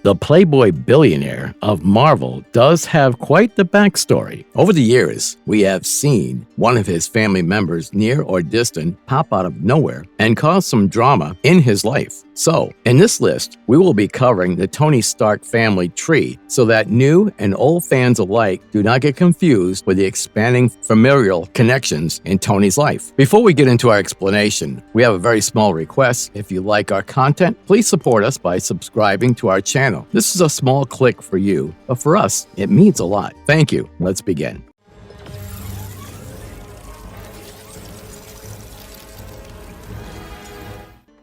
The Playboy billionaire of Marvel does have quite the backstory. Over the years, we have seen one of his family members, near or distant, pop out of nowhere and cause some drama in his life. So, in this list, we will be covering the Tony Stark family tree so that new and old fans alike do not get confused with the expanding familial connections in Tony's life. Before we get into our explanation, we have a very small request. If you like our content, please support us by subscribing to our channel. This is a small click for you, but for us, it means a lot. Thank you. Let's begin.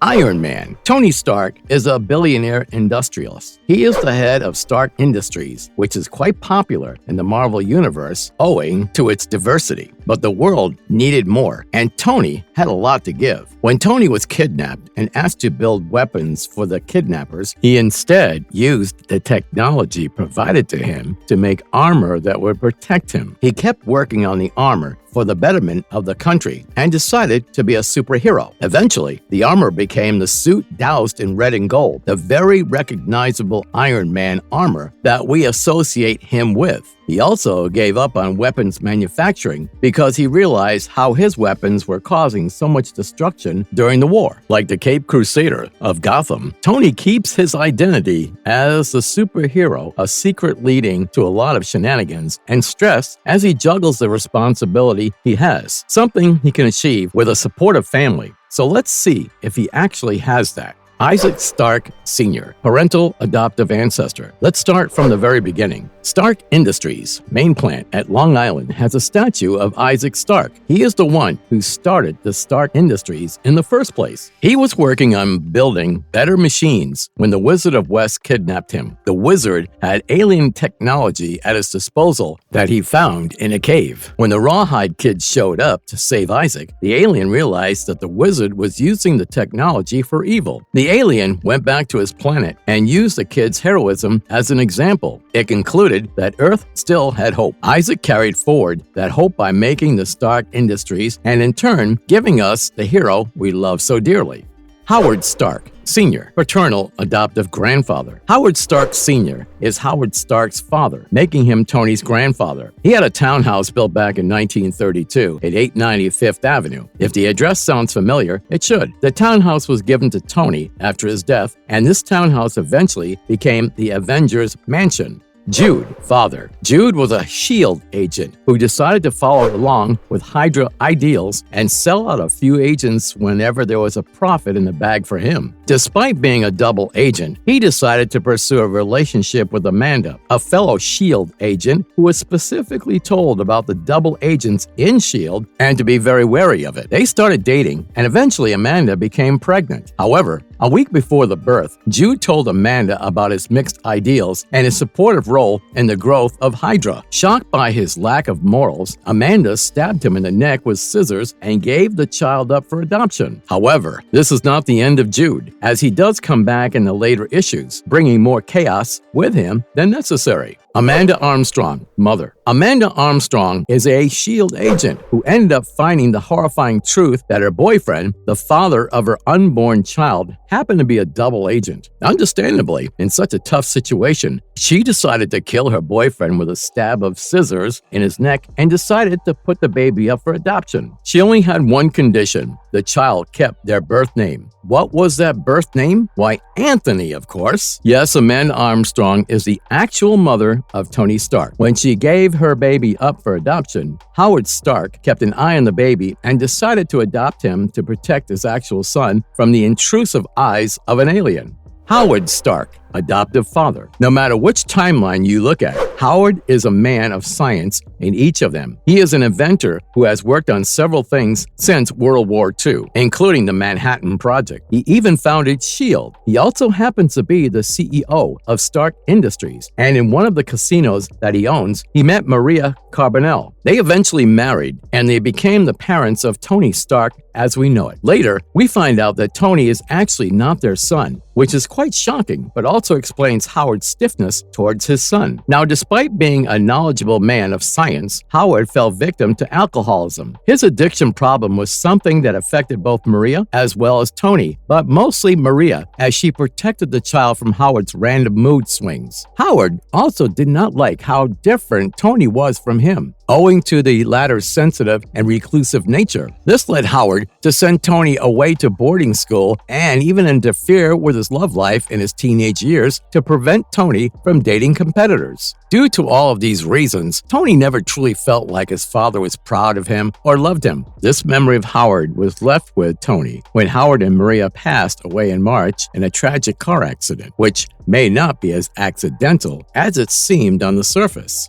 Iron Man. Tony Stark is a billionaire industrialist. He is the head of Stark Industries, which is quite popular in the Marvel Universe owing to its diversity. But the world needed more, and Tony had a lot to give. When Tony was kidnapped and asked to build weapons for the kidnappers, he instead used the technology provided to him to make armor that would protect him. He kept working on the armor for the betterment of the country and decided to be a superhero. Eventually, the armor became the suit doused in red and gold, the very recognizable Iron Man armor that we associate him with. He also gave up on weapons manufacturing because he realized how his weapons were causing so much destruction during the war. Like the Cape Crusader of Gotham, Tony keeps his identity as the superhero a secret, leading to a lot of shenanigans and stress as he juggles the responsibility he has, something he can achieve with a supportive family. So let's see if he actually has that. Isaac Stark Sr., parental adoptive ancestor. Let's start from the very beginning. Stark Industries, main plant at Long Island, has a statue of Isaac Stark. He is the one who started the Stark Industries in the first place. He was working on building better machines when the Wizard of West kidnapped him. The wizard had alien technology at his disposal that he found in a cave. When the Rawhide kids showed up to save Isaac, the alien realized that the wizard was using the technology for evil. The alien went back to his planet and used the kids' heroism as an example. It concluded that Earth still had hope. Isaac carried forward that hope by making the Stark Industries and in turn giving us the hero we love so dearly. Howard Stark Sr., paternal adoptive grandfather. Howard Stark Sr. is Howard Stark's father, making him Tony's grandfather. He had a townhouse built back in 1932 at 890 Fifth Avenue. If the address sounds familiar, it should. The townhouse was given to Tony after his death, and this townhouse eventually became the Avengers Mansion. Jude, father. Jude was a S.H.I.E.L.D. agent who decided to follow along with Hydra ideals and sell out a few agents whenever there was a profit in the bag for him. Despite being a double agent, he decided to pursue a relationship with Amanda, a fellow S.H.I.E.L.D. agent who was specifically told about the double agents in S.H.I.E.L.D. and to be very wary of it. They started dating, and eventually Amanda became pregnant. However, a week before the birth, Jude told Amanda about his mixed ideals and his supportive role in the growth of Hydra. Shocked by his lack of morals, Amanda stabbed him in the neck with scissors and gave the child up for adoption. However, this is not the end of Jude, as he does come back in the later issues, bringing more chaos with him than necessary. Amanda Armstrong, mother. Amanda Armstrong is a S.H.I.E.L.D. agent who ended up finding the horrifying truth that her boyfriend, the father of her unborn child, happened to be a double agent. Understandably, in such a tough situation, she decided to kill her boyfriend with a stab of scissors in his neck and decided to put the baby up for adoption. She only had one condition: the child kept their birth name. What was that birth name? Why, Anthony, of course. Yes, Amanda Armstrong is the actual mother of Tony Stark. When she gave her baby up for adoption, Howard Stark kept an eye on the baby and decided to adopt him to protect his actual son from the intrusive eyes of an alien. Howard Stark, adoptive father. No matter which timeline you look at, Howard is a man of science in each of them. He is an inventor who has worked on several things since World War II, including the Manhattan Project. He even founded S.H.I.E.L.D. He also happens to be the CEO of Stark Industries, and in one of the casinos that he owns, he met Maria Carbonell. They eventually married, and they became the parents of Tony Stark as we know it. Later, we find out that Tony is actually not their son, which is quite shocking, but also also explains Howard's stiffness towards his son. Now, despite being a knowledgeable man of science, Howard fell victim to alcoholism. His addiction problem was something that affected both Maria as well as Tony, but mostly Maria, as she protected the child from Howard's random mood swings. Howard also did not like how different Tony was from him, owing to the latter's sensitive and reclusive nature. This led Howard to send Tony away to boarding school and even interfere with his love life in his teenage years to prevent Tony from dating competitors. Due to all of these reasons, Tony never truly felt like his father was proud of him or loved him. This memory of Howard was left with Tony when Howard and Maria passed away in March in a tragic car accident, which may not be as accidental as it seemed on the surface.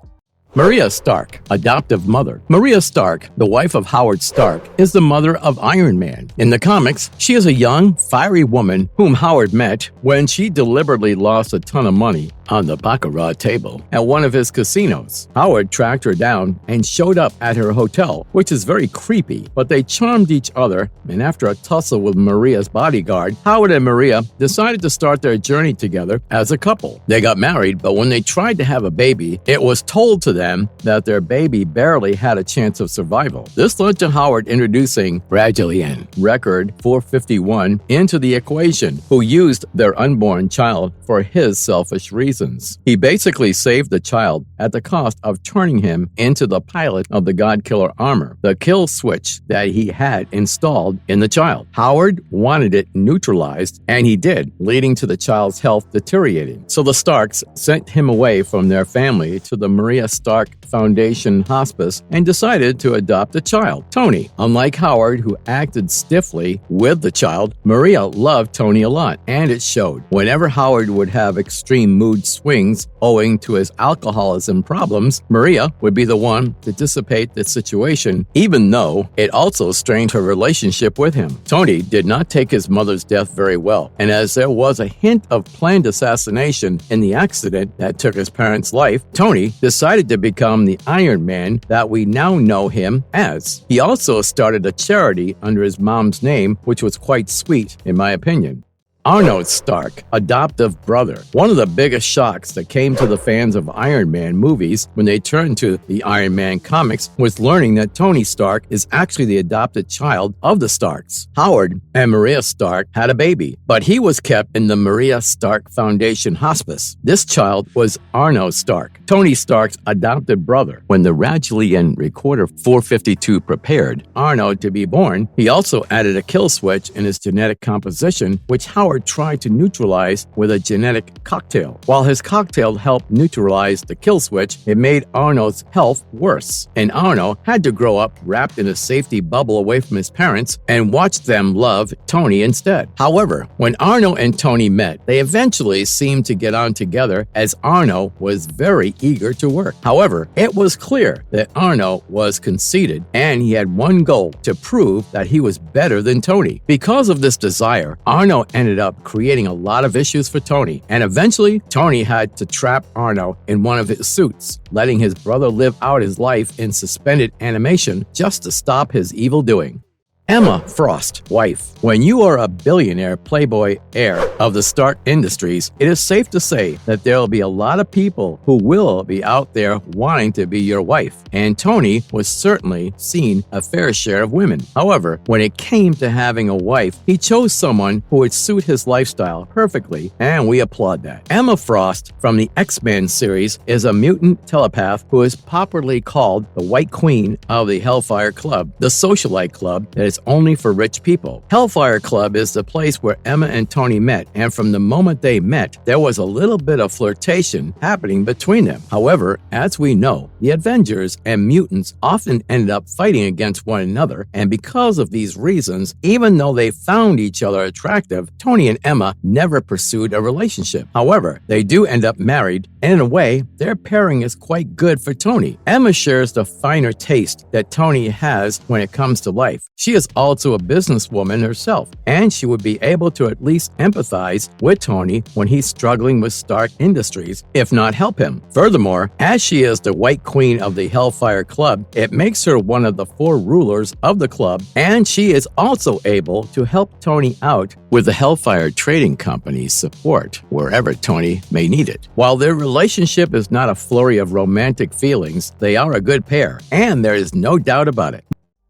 Maria Stark, adoptive mother. Maria Stark, the wife of Howard Stark, is the mother of Iron Man. In the comics, she is a young, fiery woman whom Howard met when she deliberately lost a ton of money on the baccarat table at one of his casinos. Howard tracked her down and showed up at her hotel, which is very creepy, but they charmed each other, and after a tussle with Maria's bodyguard, Howard and Maria decided to start their journey together as a couple. They got married, but when they tried to have a baby, it was told to them that their baby barely had a chance of survival. This led to Howard introducing Gregory, record 451, into the equation, who used their unborn child for his selfish reasons. He basically saved the child at the cost of turning him into the pilot of the God-Killer armor, the kill switch that he had installed in the child. Howard wanted it neutralized, and he did, leading to the child's health deteriorating. So the Starks sent him away from their family to the Maria Stark Foundation Hospice and decided to adopt a child, Tony. Unlike Howard, who acted stiffly with the child, Maria loved Tony a lot, and it showed. Whenever Howard would have extreme mood swings owing to his alcoholism problems, Maria would be the one to dissipate the situation, even though it also strained her relationship with him. Tony did not take his mother's death very well, and as there was a hint of planned assassination in the accident that took his parents' life, Tony decided to become the Iron Man that we now know him as. He also started a charity under his mom's name, which was quite sweet, in my opinion. Arno Stark, adoptive brother. One of the biggest shocks that came to the fans of Iron Man movies when they turned to the Iron Man comics was learning that Tony Stark is actually the adopted child of the Starks. Howard and Maria Stark had a baby, but he was kept in the Maria Stark Foundation Hospice. This child was Arno Stark, Tony Stark's adopted brother. When the Radulian Recorder 452 prepared Arno to be born, he also added a kill switch in his genetic composition, which Howard tried to neutralize with a genetic cocktail. While his cocktail helped neutralize the kill switch, it made Arno's health worse, and Arno had to grow up wrapped in a safety bubble away from his parents and watch them love Tony instead. However, when Arno and Tony met, they eventually seemed to get on together as Arno was very eager to work. However, it was clear that Arno was conceited and he had one goal: to prove that he was better than Tony. Because of this desire, Arno ended up creating a lot of issues for Tony, and eventually Tony had to trap Arno in one of his suits, letting his brother live out his life in suspended animation just to stop his evil doing. Emma Frost, wife. When you are a billionaire playboy heir of the Stark Industries, it is safe to say that there will be a lot of people who will be out there wanting to be your wife, and Tony was certainly seen a fair share of women. However, when it came to having a wife, he chose someone who would suit his lifestyle perfectly, and we applaud that. Emma Frost from the X-Men series is a mutant telepath who is popularly called the White Queen of the Hellfire Club, the socialite club that is only for rich people. Hellfire Club is the place where Emma and Tony met, and from the moment they met, there was a little bit of flirtation happening between them. However, as we know, the Avengers and mutants often ended up fighting against one another, and because of these reasons, even though they found each other attractive, Tony and Emma never pursued a relationship. However, they do end up married, and in a way, their pairing is quite good for Tony. Emma shares the finer taste that Tony has when it comes to life. She is was also a businesswoman herself, and she would be able to at least empathize with Tony when he's struggling with Stark Industries, if not help him. Furthermore, as she is the White Queen of the Hellfire Club, it makes her one of the 4 rulers of the club, and she is also able to help Tony out with the Hellfire Trading Company's support wherever Tony may need it. While their relationship is not a flurry of romantic feelings, they are a good pair, and there is no doubt about it.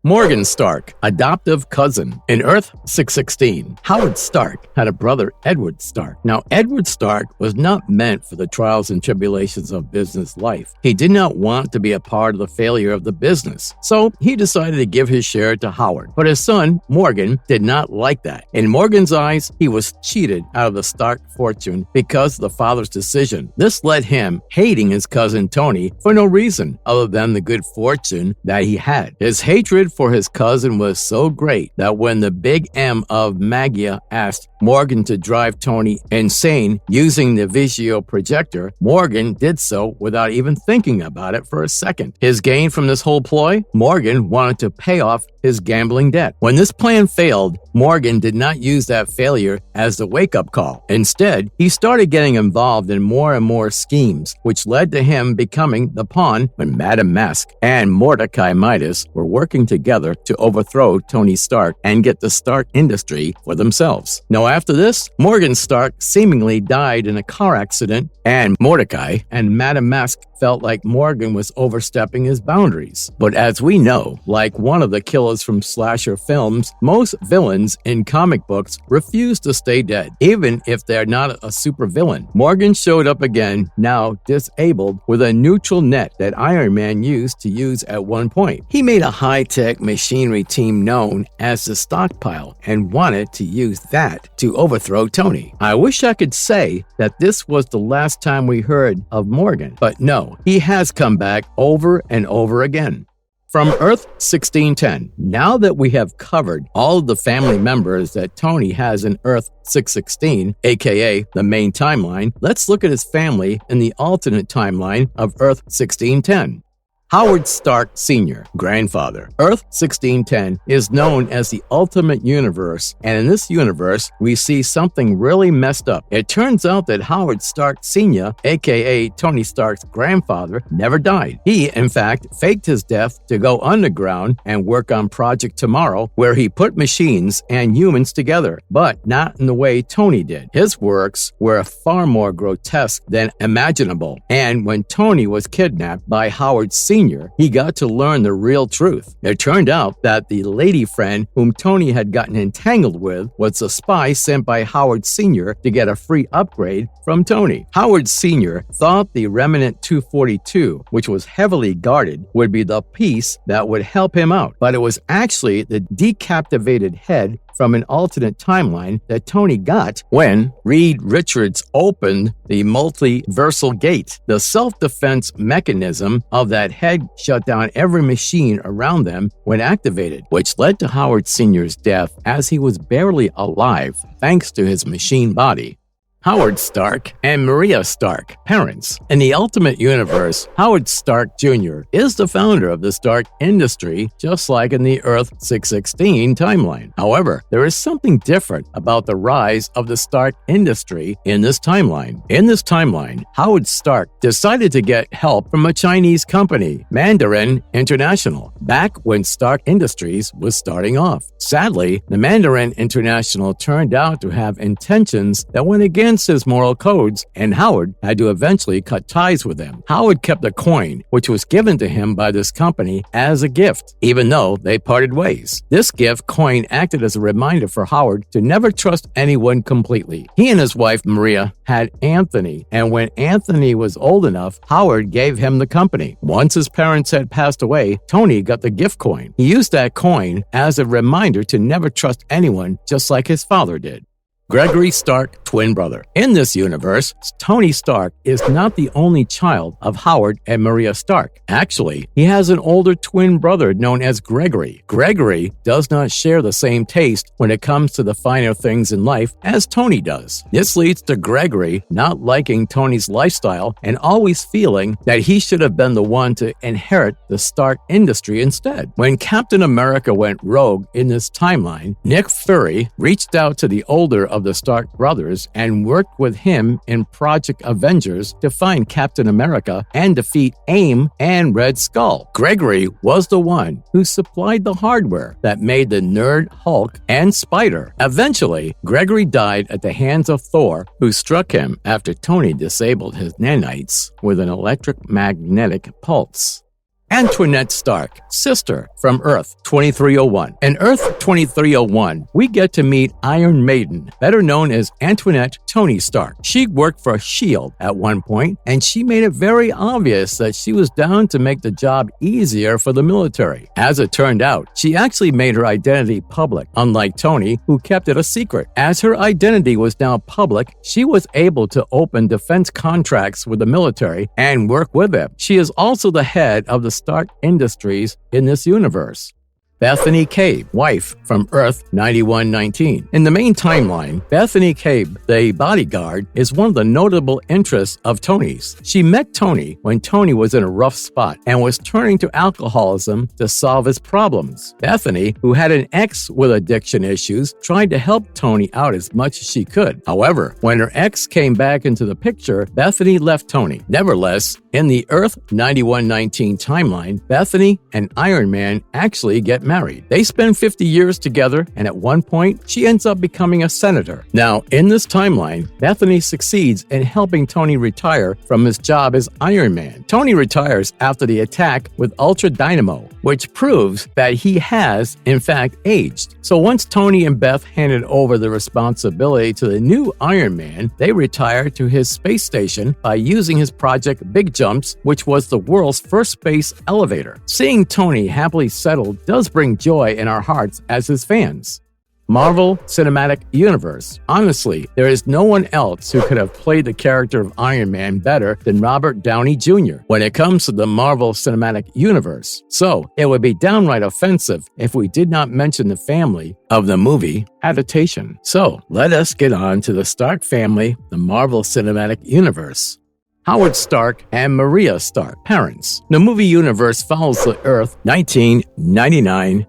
Morgan Stark, adoptive cousin. In Earth 616, Howard Stark had a brother, Edward Stark. Now, Edward Stark was not meant for the trials and tribulations of business life. He did not want to be a part of the failure of the business, so he decided to give his share to Howard. But his son, Morgan, did not like that. In Morgan's eyes, he was cheated out of the Stark fortune because of the father's decision. This led him hating his cousin Tony for no reason other than the good fortune that he had. His hatred for his cousin was so great that when the Big M of Magia asked Morgan to drive Tony insane using the Visio projector, Morgan did so without even thinking about it for a second. His gain from this whole ploy? Morgan wanted to pay off his gambling debt. When this plan failed, Morgan did not use that failure as the wake-up call. Instead, he started getting involved in more and more schemes, which led to him becoming the pawn when Madame Mask and Mordecai Midas were working together to overthrow Tony Stark and get the Stark Industry for themselves. Now, after this, Morgan Stark seemingly died in a car accident, and Mordecai and Madame Mask felt like Morgan was overstepping his boundaries. But as we know, like one of the killers from slasher films, most villains in comic books refuse to stay dead, even if they're not a supervillain. Morgan showed up again, now disabled, with a neutral net that Iron Man used to use at one point. He made a high-tech machinery team known as the Stockpile and wanted to use that to overthrow Tony. I wish I could say that this was the last time we heard of Morgan, but no, he has come back over and over again. From Earth 1610, now that we have covered all of the family members that Tony has in Earth 616, aka the main timeline, let's look at his family in the alternate timeline of Earth 1610. Howard Stark Sr., grandfather. Earth 1610 is known as the ultimate universe, and in this universe, we see something really messed up. It turns out that Howard Stark Sr., aka Tony Stark's grandfather, never died. He, in fact, faked his death to go underground and work on Project Tomorrow, where he put machines and humans together, but not in the way Tony did. His works were far more grotesque than imaginable, and when Tony was kidnapped by Howard Sr., he got to learn the real truth. It turned out that the lady friend whom Tony had gotten entangled with was a spy sent by Howard Sr. to get a free upgrade from Tony. Howard Sr. thought the Remnant 242, which was heavily guarded, would be the piece that would help him out, but it was actually the decapitated head from an alternate timeline that Tony got when Reed Richards opened the multiversal gate. The self-defense mechanism of that head shut down every machine around them when activated, which led to Howard Sr.'s death as he was barely alive thanks to his machine body. Howard Stark and Maria Stark, parents. In the Ultimate Universe, Howard Stark Jr. is the founder of the Stark Industry, just like in the Earth 616 timeline. However, there is something different about the rise of the Stark Industry in this timeline. In this timeline, Howard Stark decided to get help from a Chinese company, Mandarin International, back when Stark Industries was starting off. Sadly, the Mandarin International turned out to have intentions that went against his moral codes, and Howard had to eventually cut ties with them. Howard kept a coin, which was given to him by this company as a gift, even though they parted ways. This gift coin acted as a reminder for Howard to never trust anyone completely. He and his wife, Maria, had Anthony, and when Anthony was old enough, Howard gave him the company. Once his parents had passed away, Tony got the gift coin. He used that coin as a reminder to never trust anyone, just like his father did. Gregory Stark, twin brother. In this universe, Tony Stark is not the only child of Howard and Maria Stark. Actually, he has an older twin brother known as Gregory. Gregory does not share the same taste when it comes to the finer things in life as Tony does. This leads to Gregory not liking Tony's lifestyle and always feeling that he should have been the one to inherit the Stark industry instead. When Captain America went rogue in this timeline, Nick Fury reached out to the older of the Stark brothers and worked with him in Project Avengers to find Captain America and defeat AIM and Red Skull. Gregory was the one who supplied the hardware that made the Nerd, Hulk, and Spider. Eventually, Gregory died at the hands of Thor, who struck him after Tony disabled his nanites with an electromagnetic pulse. Antoinette Stark, sister from Earth 2301. In Earth 2301, we get to meet Iron Maiden, better known as Antoinette Tony Stark. She worked for S.H.I.E.L.D. at one point, and she made it very obvious that she was down to make the job easier for the military. As it turned out, she actually made her identity public, unlike Tony, who kept it a secret. As her identity was now public, she was able to open defense contracts with the military and work with them. She is also the head of the Stark Industries in this universe. Bethany Cabe, wife from Earth 9119. In the main timeline, Bethany Cabe, the bodyguard, is one of the notable interests of Tony's. She met Tony when Tony was in a rough spot and was turning to alcoholism to solve his problems. Bethany, who had an ex with addiction issues, tried to help Tony out as much as she could. However, when her ex came back into the picture, Bethany left Tony. Nevertheless, in the Earth 9119 timeline, Bethany and Iron Man actually get married. They spend 50 years together, and at one point, she ends up becoming a senator. Now, in this timeline, Bethany succeeds in helping Tony retire from his job as Iron Man. Tony retires after the attack with Ultra Dynamo, which proves that he has, in fact, aged. So once Tony and Beth handed over the responsibility to the new Iron Man, they retired to his space station by using his project Big Jumps, which was the world's first space elevator. Seeing Tony happily settled does bring joy in our hearts as his fans. Marvel Cinematic Universe. Honestly, there is no one else who could have played the character of Iron Man better than Robert Downey Jr. when it comes to the Marvel Cinematic Universe. So, it would be downright offensive if we did not mention the family of the movie adaptation. So, let us get on to the Stark family, the Marvel Cinematic Universe. Howard Stark and Maria Stark, parents. The movie universe follows the Earth 1999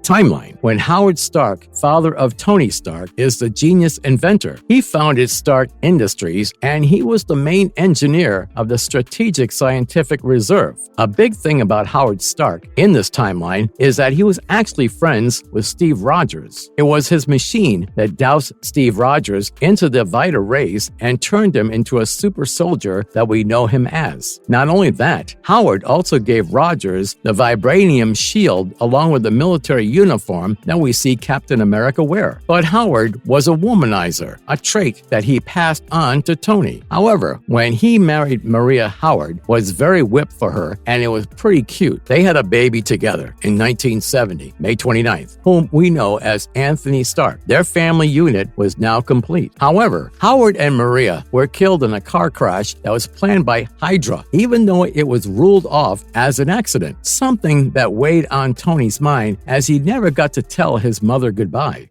timeline, when Howard Stark, father of Tony Stark, is the genius inventor. He founded Stark Industries, and he was the main engineer of the Strategic Scientific Reserve. A big thing about Howard Stark in this timeline is that he was actually friends with Steve Rogers. It was his machine that doused Steve Rogers into the Vita rays and turned him into a super soldier that we know him as. Not only that, Howard also gave Rogers the vibranium shield along with the military uniform that we see Captain America wear. But Howard was a womanizer, a trait that he passed on to Tony. However, when he married Maria, Howard was very whipped for her, and it was pretty cute. They had a baby together in 1970, May 29th, whom we know as Anthony Stark. Their family unit was now complete. However, Howard and Maria were killed in a car crash that was planned by Hydra, even though it was ruled off as an accident, something that weighed on Tony's mind as he never got to tell his mother goodbye.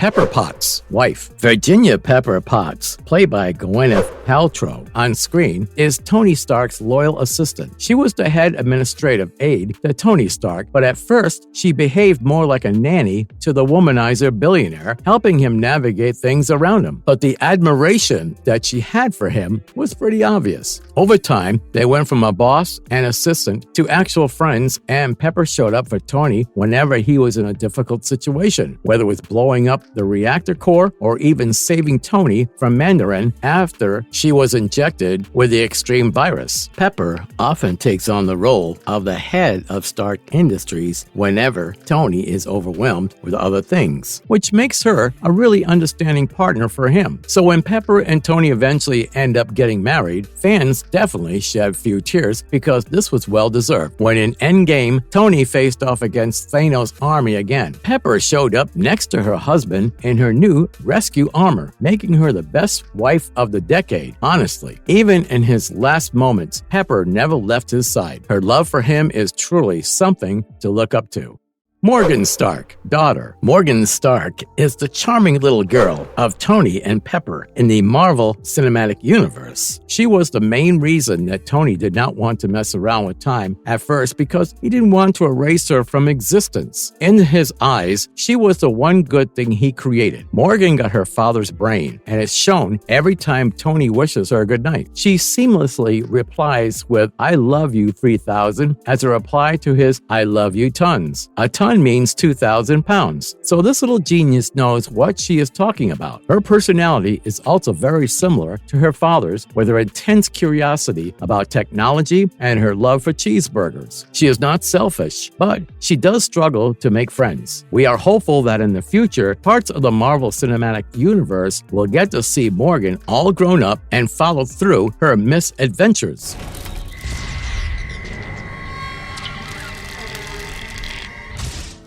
Pepper Potts, wife. Virginia Pepper Potts, played by Gwyneth Paltrow on screen, is Tony Stark's loyal assistant. She was the head administrative aide to Tony Stark, but at first, she behaved more like a nanny to the womanizer billionaire, helping him navigate things around him. But the admiration that she had for him was pretty obvious. Over time, they went from a boss and assistant to actual friends, and Pepper showed up for Tony whenever he was in a difficult situation, whether it was blowing up the reactor core or even saving Tony from Mandarin after she was injected with the extreme virus. Pepper often takes on the role of the head of Stark Industries whenever Tony is overwhelmed with other things, which makes her a really understanding partner for him. So when Pepper and Tony eventually end up getting married, fans definitely shed a few tears because this was well deserved. When in Endgame, Tony faced off against Thanos' army again, Pepper showed up next to her husband even in her new rescue armor, making her the best wife of the decade, honestly. Even in his last moments, Pepper never left his side. Her love for him is truly something to look up to. Morgan Stark, daughter. Morgan Stark is the charming little girl of Tony and Pepper in the Marvel Cinematic Universe. She was the main reason that Tony did not want to mess around with time at first because he didn't want to erase her from existence. In his eyes, she was the one good thing he created. Morgan got her father's brain, and it's shown every time Tony wishes her good night. She seamlessly replies with, "I love you 3,000," as a reply to his "I love you tons." A ton means 2,000 pounds. So this little genius knows what she is talking about. Her personality is also very similar to her father's, with her intense curiosity about technology and her love for cheeseburgers. She is not selfish, but she does struggle to make friends. We are hopeful that in the future, parts of the Marvel Cinematic Universe will get to see Morgan all grown up and follow through her misadventures.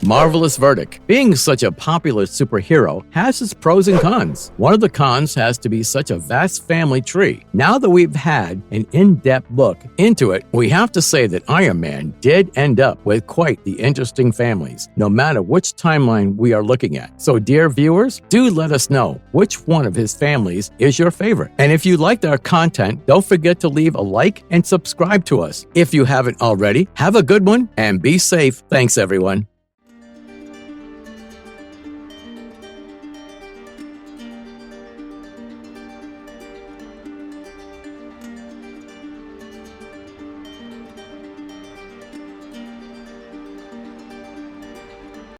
Marvelous verdict. Being such a popular superhero has its pros and cons. One of the cons has to be such a vast family tree. Now that we've had an in-depth look into it, we have to say that Iron Man did end up with quite the interesting families, no matter which timeline we are looking at. So dear viewers, do let us know which one of his families is your favorite. And if you liked our content, don't forget to leave a like and subscribe to us. If you haven't already, have a good one and be safe. Thanks everyone.